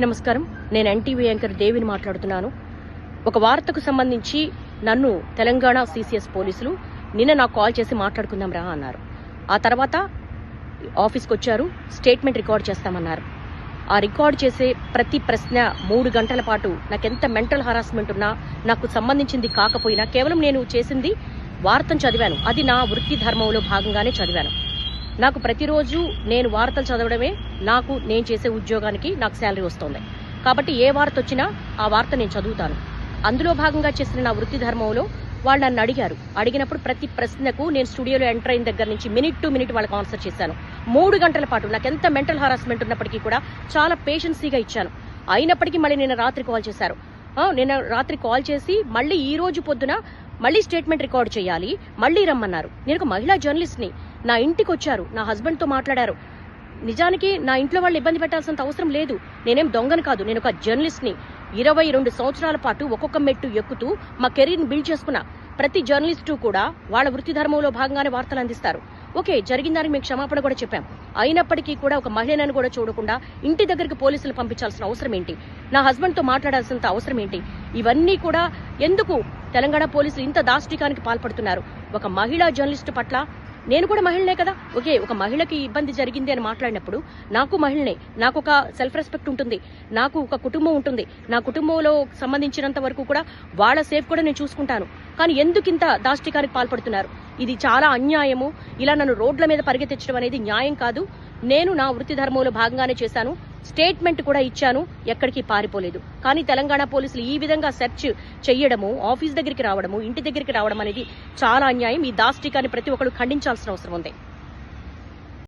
నమస్కారం. నేను NTV anchor దేవిని మాట్లాడుతున్నాను. ఒక వార్తకు సంబంధించి నన్ను తెలంగాణ సిసిఎస్ పోలీసులు నిన్న నాకు కాల్ చేసి మాట్లాడుకుందాం రా అన్నారు. ఆ తర్వాత ఆఫీస్కి వచ్చారు, స్టేట్మెంట్ రికార్డ్ చేస్తామన్నారు. ఆ రికార్డ్ చేసే ప్రతి ప్రశ్న 3 గంటల పాటు నాకెంత మెంటల్ హరాస్మెంట్ ఉన్నా, నాకు సంబంధించింది కాకపోయినా, కేవలం నేను చేసింది వార్తను చదివాను. అది నా వృత్తి ధర్మంలో భాగంగానే చదివాను. నాకు ప్రతిరోజు నేను వార్తలు చదవడమే నేను చేసే ఉద్యోగానికి నాకు శాలరీ వస్తుంది. కాబట్టి ఏ వార్త వచ్చినా ఆ వార్త నేను చదువుతాను. అందులో భాగంగా చేసిన నా వృత్తి ధర్మంలో వాళ్ళు నన్ను అడిగినప్పుడు ప్రతి ప్రశ్నకు నేను స్టూడియోలో ఎంటర్ అయిన దగ్గర నుంచి మినిట్ టు మినిట్ వాళ్ళకి ఆన్సర్ చేశాను. 3 గంటల పాటు నాకు ఎంత మెంటల్ హరాస్మెంట్ ఉన్నప్పటికీ కూడా చాలా పేషెన్సీగా ఇచ్చాను. అయినప్పటికీ మళ్ళీ నిన్న రాత్రి కాల్ చేశారు. నిన్న రాత్రి కాల్ చేసి మళ్ళీ ఈ రోజు పొద్దున మళ్ళీ స్టేట్మెంట్ రికార్డ్ చేయాలి, మళ్ళీ రమ్మన్నారు. నేను ఒక మహిళా జర్నలిస్ట్ని. నా ఇంటికి వచ్చారు, నా హస్బెండ్తో మాట్లాడారు. నిజానికి నా ఇంట్లో వాళ్ళు ఇబ్బంది పెట్టాల్సినంత అవసరం లేదు. నేనేం దొంగను కాదు, నేను ఒక జర్నలిస్ట్ని. 22 సంవత్సరాల పాటు ఒక్కొక్క మెట్టు ఎక్కుతూ మా కెరీర్ని బిల్డ్ చేసుకున్నా. ప్రతి జర్నలిస్టు కూడా వాళ్ళ వృత్తి ధర్మంలో భాగంగానే వార్తలు అందిస్తారు. ఓకే, జరిగిన దానికి మేము క్షమాపణ కూడా చెప్పాం. అయినప్పటికీ కూడా ఒక మహిళను కూడా చూడకుండా ఇంటి దగ్గరికి పోలీసులు పంపించాల్సిన అవసరం ఏంటి? నా హస్బెండ్తో మాట్లాడాల్సినంత అవసరం ఏంటి? ఇవన్నీ కూడా ఎందుకు తెలంగాణ పోలీసులు ఇంత దాష్టికానికి పాల్పడుతున్నారు? ఒక మహిళా జర్నలిస్టు పట్ల నేను కూడా మహిళనే కదా. ఓకే, ఒక మహిళకి ఇబ్బంది జరిగింది అని మాట్లాడినప్పుడు నాకు మహిళనే, నాకు ఒక సెల్ఫ్ రెస్పెక్ట్ ఉంటుంది, నాకు ఒక కుటుంబం ఉంటుంది. నా కుటుంబంలో సంబంధించినంత వరకు కూడా వాళ్ళ సేఫ్ కూడా నేను చూసుకుంటాను. కానీ ఎందుకు ఇంత దాష్టికానికి పాల్పడుతున్నారు? ఇది చాలా అన్యాయము. ఇలా నన్ను రోడ్ల మీద పరిగెత్తించడం అనేది న్యాయం కాదు. నేను నా వృత్తి ధర్మంలో భాగంగానే చేశాను. స్టేట్మెంట్ కూడా ఇచ్చాను, ఎక్కడికి పారిపోలేదు. కానీ తెలంగాణ పోలీసులు ఈ విధంగా సెర్చ్ చెయ్యడము, ఆఫీస్ దగ్గరికి రావడము, ఇంటి దగ్గరికి రావడం అనేది చాలా అన్యాయం. ఈ దాష్టికాన్ని ప్రతి ఒక్కరు ఖండించాల్సిన అవసరం ఉంది.